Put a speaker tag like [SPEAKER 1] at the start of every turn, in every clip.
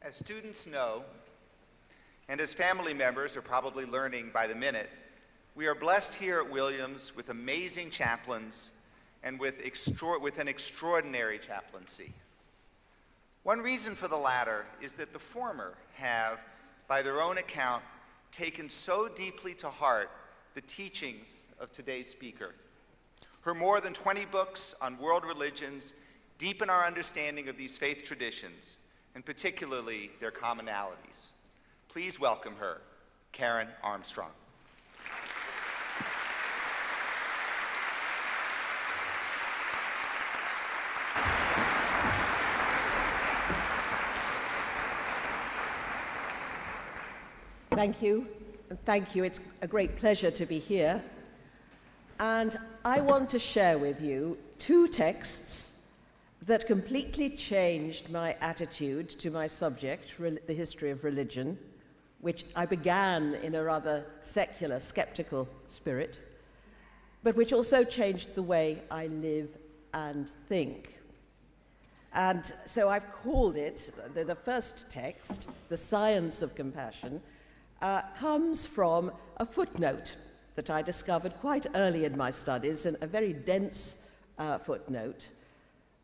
[SPEAKER 1] As students know, and as family members are probably learning by the minute, we are blessed here at Williams with amazing chaplains and with an extraordinary chaplaincy. One reason for the latter is that the former have, by their own account, taken so deeply to heart the teachings of today's speaker. Her more than 20 books on world religions deepen our understanding of these faith traditions, and particularly their commonalities. Please welcome her, Karen Armstrong.
[SPEAKER 2] Thank you, and thank you. It's a great pleasure to be here. And I want to share with you two texts that completely changed my attitude to my subject, the history of religion, which I began in a rather secular, skeptical spirit, but which also changed the way I live and think. And so I've called it, the first text, The Science of Compassion, comes from a footnote that I discovered quite early in my studies, and a very dense footnote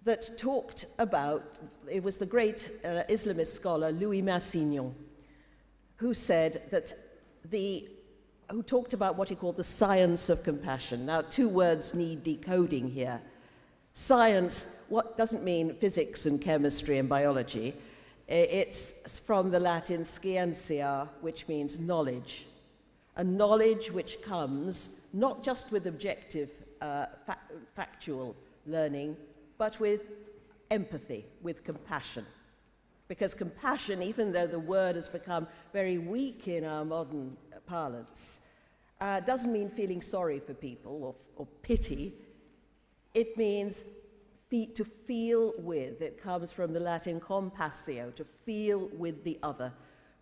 [SPEAKER 2] that talked about, it was the great Islamist scholar Louis Massignon, who said that who talked about what he called the science of compassion. Now, two words need decoding here. Science, what doesn't mean physics and chemistry and biology. It's from the Latin scientia, which means knowledge. A knowledge which comes not just with objective factual learning, but with empathy, with compassion. Because compassion, even though the word has become very weak in our modern parlance, doesn't mean feeling sorry for people or pity. It means to feel with. It comes from the Latin compassio, to feel with the other,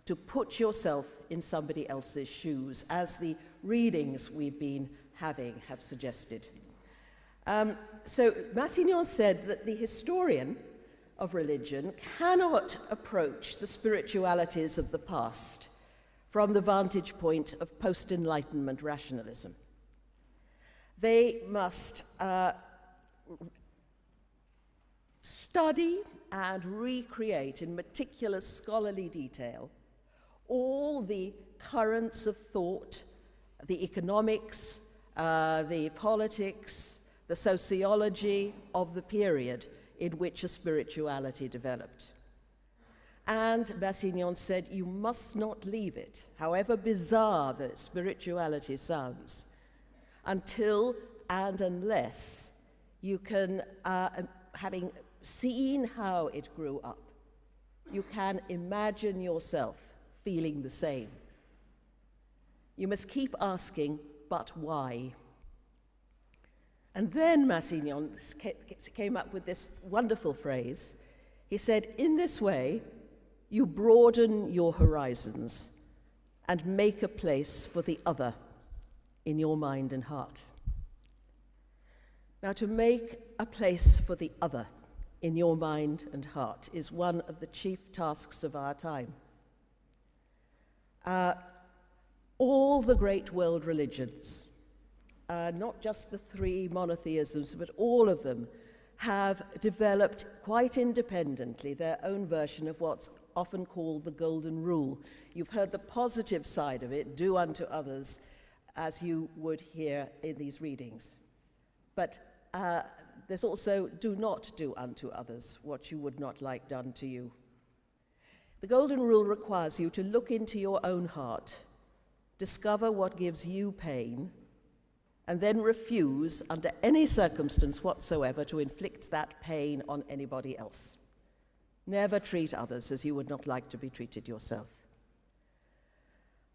[SPEAKER 2] to put yourself in somebody else's shoes, as the readings we've been having have suggested. So Massignon said that the historian of religion cannot approach the spiritualities of the past from the vantage point of post-Enlightenment rationalism. They must study and recreate in meticulous scholarly detail all the currents of thought, the economics, the politics, the sociology of the period in which a spirituality developed. And Massignon said, you must not leave it, however bizarre the spirituality sounds, until and unless you can, having seen how it grew up, you can imagine yourself feeling the same. You must keep asking, but why? And then Massignon came up with this wonderful phrase. He said, in this way, you broaden your horizons and make a place for the other in your mind and heart. Now, to make a place for the other in your mind and heart is one of the chief tasks of our time. All the great world religions, not just the three monotheisms, but all of them, have developed quite independently their own version of what's often called the Golden Rule. You've heard the positive side of it, do unto others as you would hear in these readings. But there's also, do not do unto others what you would not like done to you. The Golden Rule requires you to look into your own heart, discover what gives you pain, and then refuse, under any circumstance whatsoever, to inflict that pain on anybody else. Never treat others as you would not like to be treated yourself.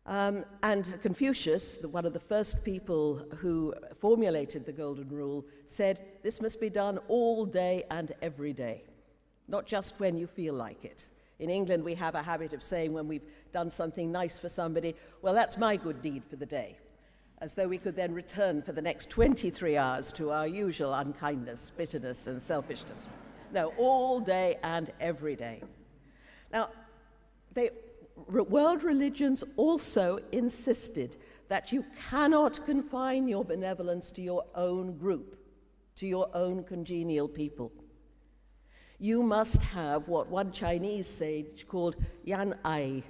[SPEAKER 2] And Confucius, one of the first people who formulated the Golden Rule, said this must be done all day and every day, not just when you feel like it. In England, we have a habit of saying when we've done something nice for somebody, well, that's my good deed for the day, as though we could then return for the next 23 hours to our usual unkindness, bitterness, and selfishness. No, all day and every day. Now, world religions also insisted that you cannot confine your benevolence to your own group, to your own congenial people. You must have what one Chinese sage called yan ai,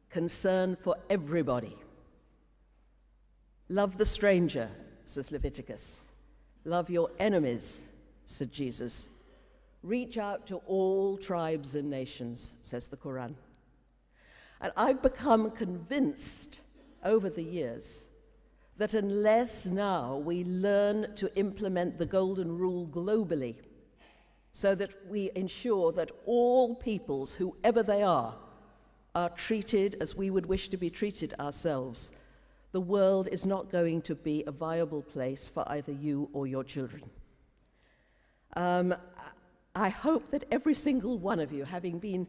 [SPEAKER 2] concern for everybody. Love the stranger, says Leviticus. Love your enemies, said Jesus. Reach out to all tribes and nations, says the Quran. And I've become convinced over the years that unless now we learn to implement the Golden Rule globally, so that we ensure that all peoples, whoever they are treated as we would wish to be treated ourselves, the world is not going to be a viable place for either you or your children. I hope that every single one of you, having been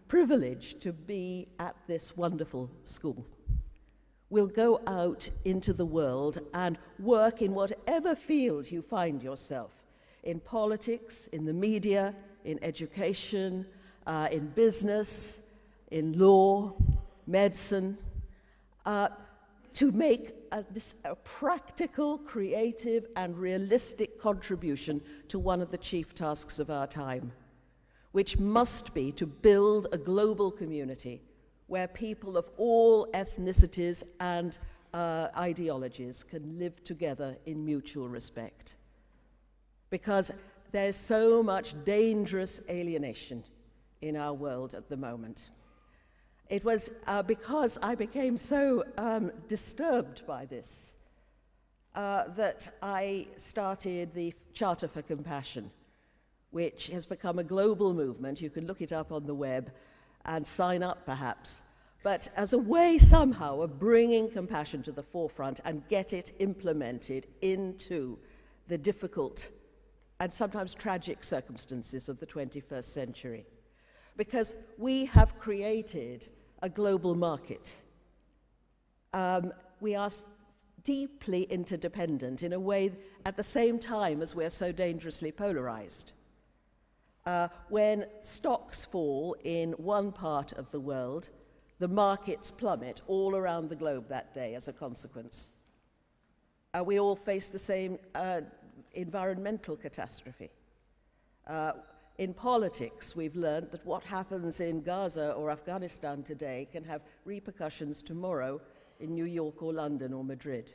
[SPEAKER 2] privileged to be at this wonderful school, will go out into the world and work in whatever field you find yourself, in politics, in the media, in education, in business, in law, medicine, to make a practical, creative, and realistic contribution to one of the chief tasks of our time, which must be to build a global community where people of all ethnicities and ideologies can live together in mutual respect. Because there's so much dangerous alienation in our world at the moment. It was because I became so disturbed by this that I started the Charter for Compassion, which has become a global movement. You can look it up on the web and sign up perhaps, but as a way somehow of bringing compassion to the forefront and get it implemented into the difficult and sometimes tragic circumstances of the 21st century. Because we have created a global market. We are deeply interdependent in a way at the same time as we're so dangerously polarized. When stocks fall in one part of the world, the markets plummet all around the globe that day as a consequence. We all face the same environmental catastrophe. In politics, we've learned that what happens in Gaza or Afghanistan today can have repercussions tomorrow in New York or London or Madrid.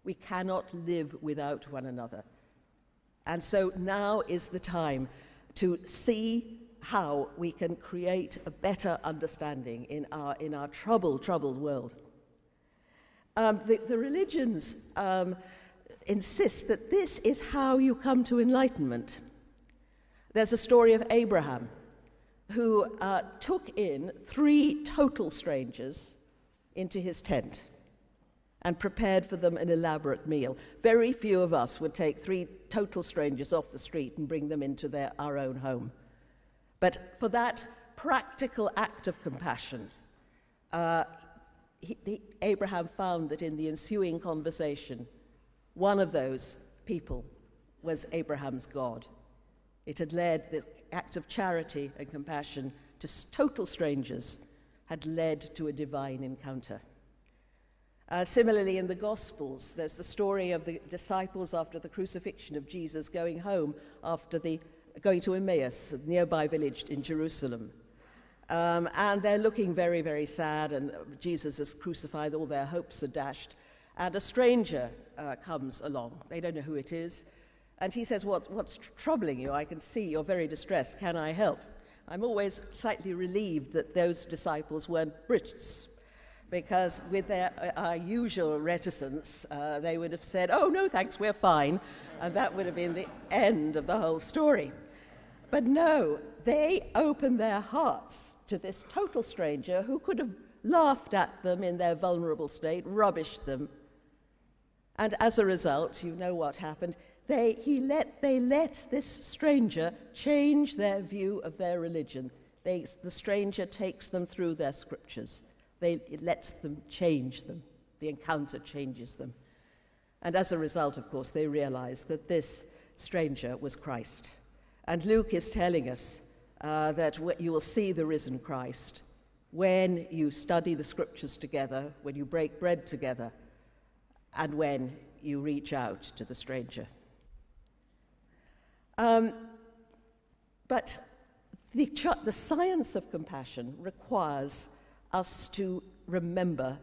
[SPEAKER 2] We cannot live without one another. And so now is the time to see how we can create a better understanding in our troubled world. The religions insist that this is how you come to enlightenment. There's a story of Abraham who took in 3 total strangers into his tent and prepared for them an elaborate meal. Very few of us would take 3 total strangers off the street and bring them into our own home. But for that practical act of compassion, Abraham found that in the ensuing conversation, one of those people was Abraham's God. It had led, the act of charity and compassion to total strangers had led to a divine encounter. Similarly, in the Gospels, there's the story of the disciples after the crucifixion of Jesus going home going to Emmaus, a nearby village in Jerusalem. And they're looking very, very sad, and Jesus is crucified, all their hopes are dashed. And a stranger comes along. They don't know who it is. And he says, what's troubling you? I can see you're very distressed. Can I help? I'm always slightly relieved that those disciples weren't Brits, because with their usual reticence, they would have said, oh, no, thanks, we're fine. And that would have been the end of the whole story. But no, they opened their hearts to this total stranger who could have laughed at them in their vulnerable state, rubbished them. And as a result, you know what happened. They let this stranger change their view of their religion. The stranger takes them through their scriptures. It lets them change them. The encounter changes them. And as a result, of course, they realize that this stranger was Christ. And Luke is telling us that you will see the risen Christ when you study the scriptures together, when you break bread together, and when you reach out to the stranger. But the science of compassion requires us to remember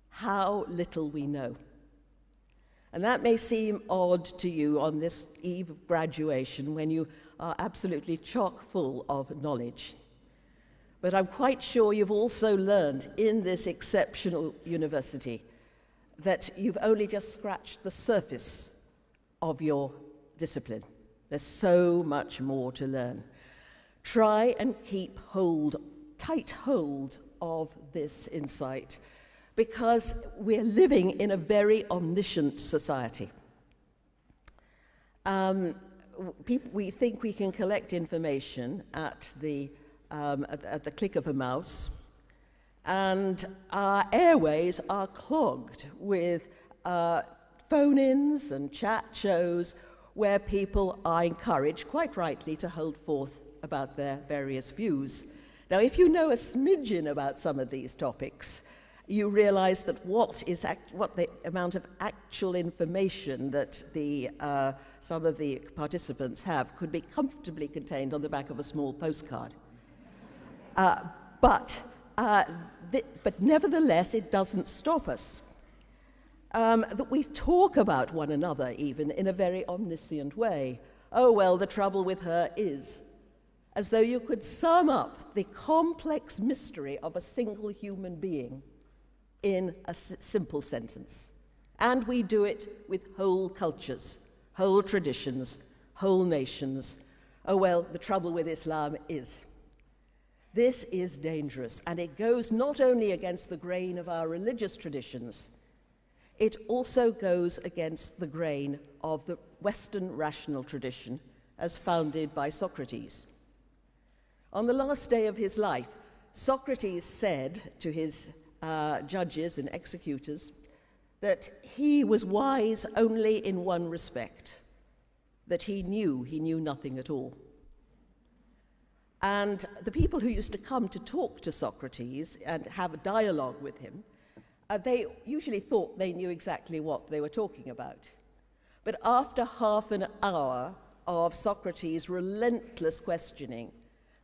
[SPEAKER 2] how little we know. And that may seem odd to you on this eve of graduation when you are absolutely chock full of knowledge. But I'm quite sure you've also learned in this exceptional university that you've only just scratched the surface of your discipline. There's so much more to learn. Try and keep tight hold of this insight, because we're living in a very omniscient society. We think we can collect information at the click of a mouse, and our airways are clogged with phone-ins and chat shows where people are encouraged, quite rightly, to hold forth about their various views. Now, if you know a smidgen about some of these topics, you realize that what the amount of actual information that some of the participants have could be comfortably contained on the back of a small postcard. But nevertheless, it doesn't stop us. That we talk about one another even in a very omniscient way. Oh, well, the trouble with her is, as though you could sum up the complex mystery of a single human being in a simple sentence. And we do it with whole cultures, whole traditions, whole nations. Oh, well, the trouble with Islam is. This is dangerous, and it goes not only against the grain of our religious traditions, it also goes against the grain of the Western rational tradition as founded by Socrates. On the last day of his life, Socrates said to his judges and executors that he was wise only in one respect, that he knew nothing at all. And the people who used to come to talk to Socrates and have a dialogue with him, they usually thought they knew exactly what they were talking about. But after half an hour of Socrates' relentless questioning,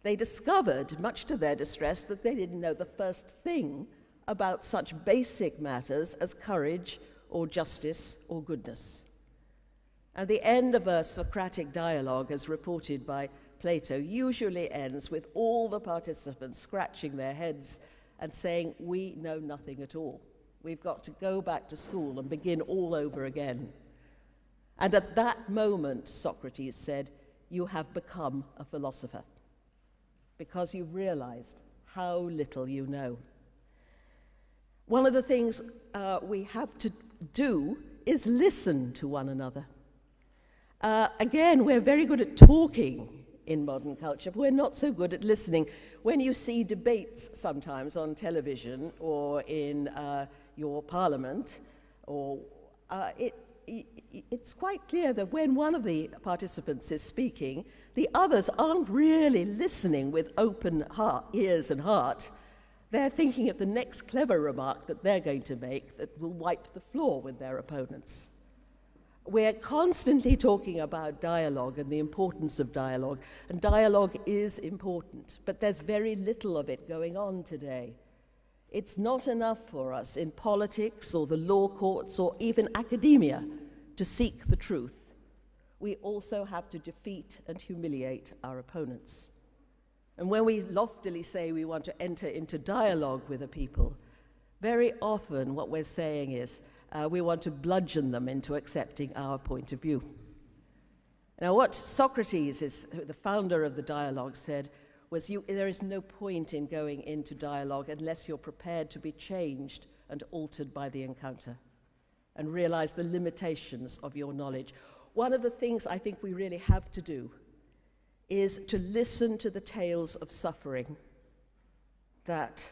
[SPEAKER 2] they discovered, much to their distress, that they didn't know the first thing about such basic matters as courage or justice or goodness. And the end of a Socratic dialogue, as reported by Plato, usually ends with all the participants scratching their heads and saying, "We know nothing at all. We've got to go back to school and begin all over again." And at that moment, Socrates said, "You have become a philosopher, because you've realized how little you know." One of the things we have to do is listen to one another. Again, we're very good at talking in modern culture, but we're not so good at listening. When you see debates sometimes on television or in your parliament, it's quite clear that when one of the participants is speaking, the others aren't really listening with open ears and heart. They're thinking of the next clever remark that they're going to make that will wipe the floor with their opponents. We're constantly talking about dialogue and the importance of dialogue, and dialogue is important, but there's very little of it going on today. It's not enough for us in politics or the law courts or even academia to seek the truth. We also have to defeat and humiliate our opponents. And when we loftily say we want to enter into dialogue with a people, very often what we're saying is we want to bludgeon them into accepting our point of view. Now, what Socrates, the founder of the dialogue, said was there is no point in going into dialogue unless you're prepared to be changed and altered by the encounter and realize the limitations of your knowledge. One of the things I think we really have to do is to listen to the tales of suffering that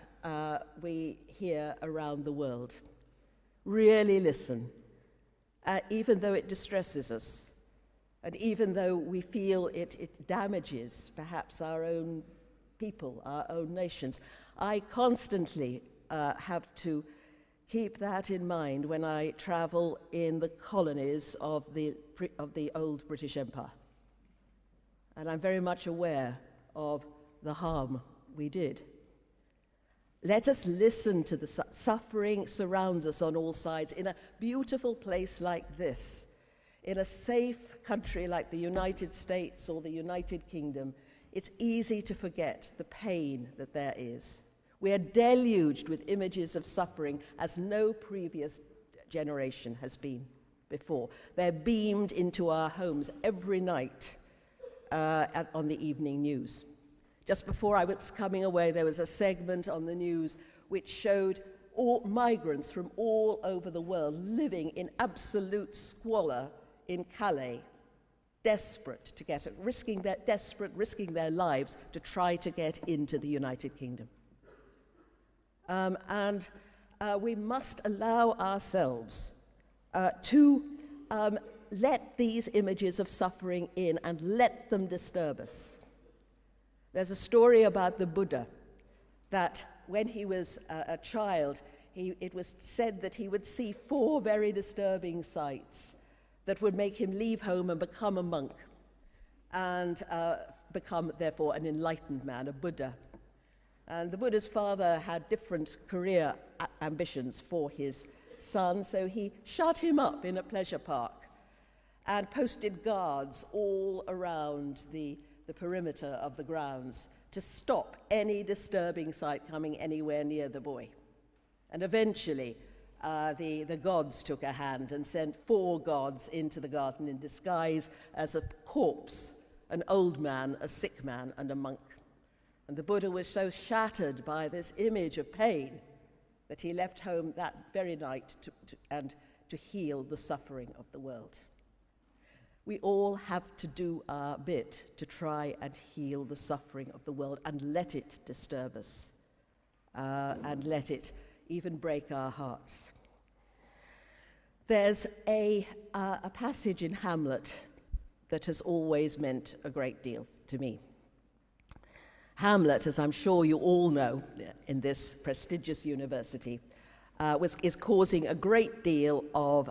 [SPEAKER 2] we hear around the world. Really listen, even though it distresses us. And even though we feel it damages perhaps our own people, our own nations, I constantly have to keep that in mind when I travel in the colonies of the old British Empire. And I'm very much aware of the harm we did. Let us listen to the suffering surrounds us on all sides in a beautiful place like this. In a safe country like the United States or the United Kingdom, it's easy to forget the pain that there is. We are deluged with images of suffering as no previous generation has been before. They're beamed into our homes every night on the evening news. Just before I was coming away, there was a segment on the news which showed all migrants from all over the world living in absolute squalor in Calais, desperate to get it, risking their lives to try to get into the United Kingdom. We must allow ourselves to let these images of suffering in and let them disturb us. There's a story about the Buddha that when he was a child, it was said that he would see 4 very disturbing sights that would make him leave home and become a monk and become, therefore, an enlightened man, a Buddha. And the Buddha's father had different career ambitions for his son, so he shut him up in a pleasure park and posted guards all around the perimeter of the grounds to stop any disturbing sight coming anywhere near the boy. And eventually, the gods took a hand and sent 4 gods into the garden in disguise as a corpse, an old man, a sick man, and a monk. And the Buddha was so shattered by this image of pain that he left home that very night to heal the suffering of the world. We all have to do our bit to try and heal the suffering of the world and let it disturb us and let it even break our hearts. There's a passage in Hamlet that has always meant a great deal to me. Hamlet, as I'm sure you all know in this prestigious university, is causing a great deal of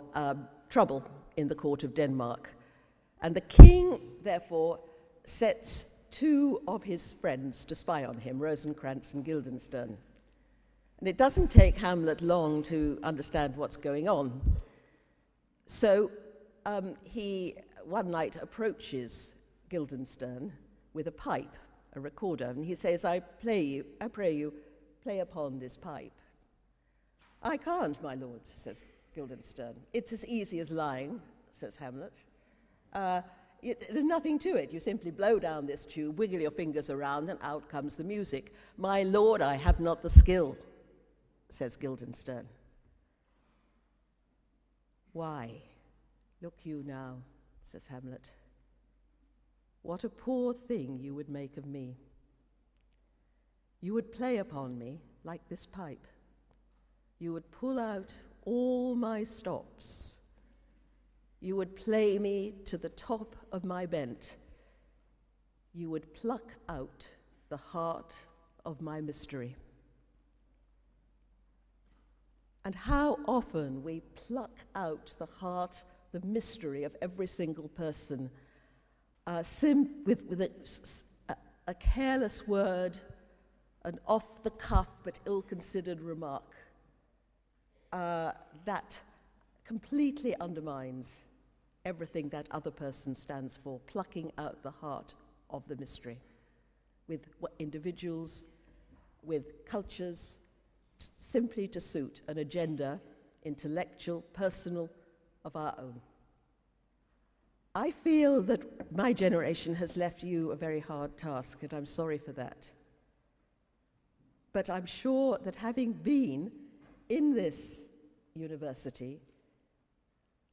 [SPEAKER 2] trouble in the court of Denmark. And the king, therefore, sets 2 of his friends to spy on him, Rosencrantz and Guildenstern. And it doesn't take Hamlet long to understand what's going on. So he one night approaches Guildenstern with a pipe, a recorder, and he says, I pray you, play upon this pipe. I can't, my lord, says Guildenstern. It's as easy as lying, says Hamlet. There's nothing to it. You simply blow down this tube, wiggle your fingers around, and out comes the music. My lord, I have not the skill, says Guildenstern. Why, look you now, says Hamlet. What a poor thing you would make of me. You would play upon me like this pipe. You would pull out all my stops. You would play me to the top of my bent. You would pluck out the heart of my mystery. And how often we pluck out the heart, the mystery of every single person, with a careless word, an off-the-cuff but ill-considered remark that completely undermines everything that other person stands for, plucking out the heart of the mystery with individuals, with cultures, simply to suit an agenda, intellectual, personal, of our own. I feel that my generation has left you a very hard task, and I'm sorry for that. But I'm sure that having been in this university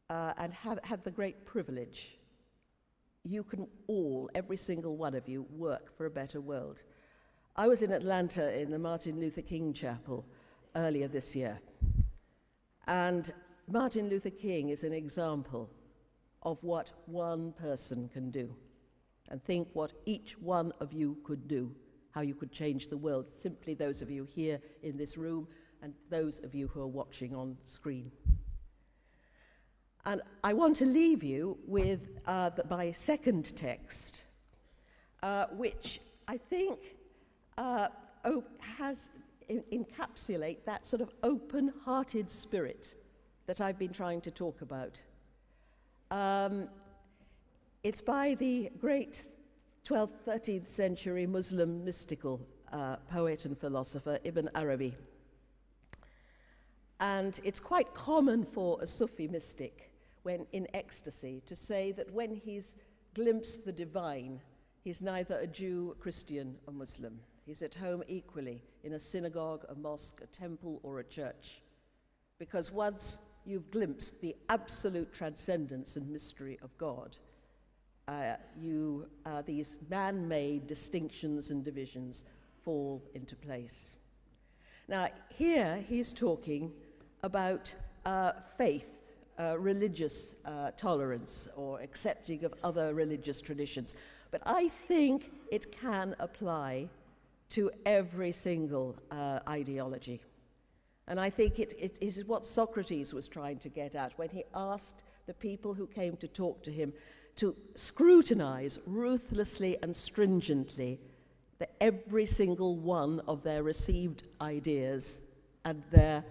[SPEAKER 2] and have had the great privilege, you can all, every single one of you, work for a better world. I was in Atlanta in the Martin Luther King Chapel earlier this year, and Martin Luther King is an example of what one person can do, and think what each one of you could do, how you could change the world, simply those of you here in this room and those of you who are watching on screen. And I want to leave you with my second text, which I think encapsulate that sort of open-hearted spirit that I've been trying to talk about. It's by the great 12th, 13th century Muslim mystical poet and philosopher Ibn Arabi. And it's quite common for a Sufi mystic, when in ecstasy, to say that when he's glimpsed the divine, he's neither a Jew, a Christian, or Muslim. He's at home equally in a synagogue, a mosque, a temple, or a church. Because once you've glimpsed the absolute transcendence and mystery of God, these man-made distinctions and divisions fall into place. Now, here he's talking about faith, religious tolerance, or accepting of other religious traditions. But I think it can apply to every single ideology. And I think it is what Socrates was trying to get at when he asked the people who came to talk to him to scrutinize ruthlessly and stringently every single one of their received ideas and their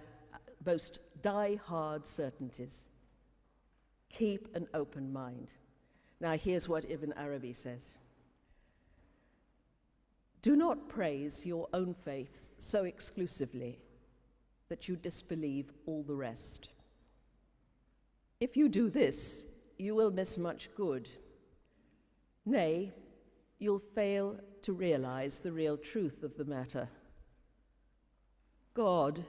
[SPEAKER 2] most die-hard certainties. Keep an open mind. Now, here's what Ibn Arabi says. Do not praise your own faith so exclusively that you disbelieve all the rest. If you do this, you will miss much good. Nay, you'll fail to realize the real truth of the matter. God,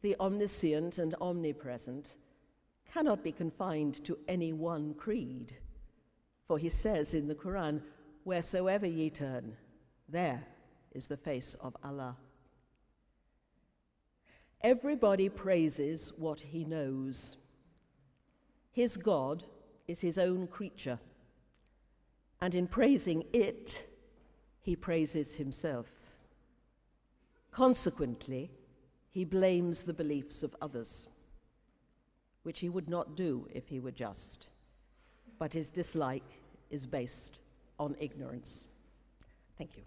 [SPEAKER 2] the omniscient and omnipresent, cannot be confined to any one creed, for he says in the Quran, wheresoever ye turn, there is the face of Allah. Everybody praises what he knows. His God is his own creature, and in praising it, he praises himself. Consequently, he blames the beliefs of others, which he would not do if he were just, but his dislike is based on ignorance. Thank you.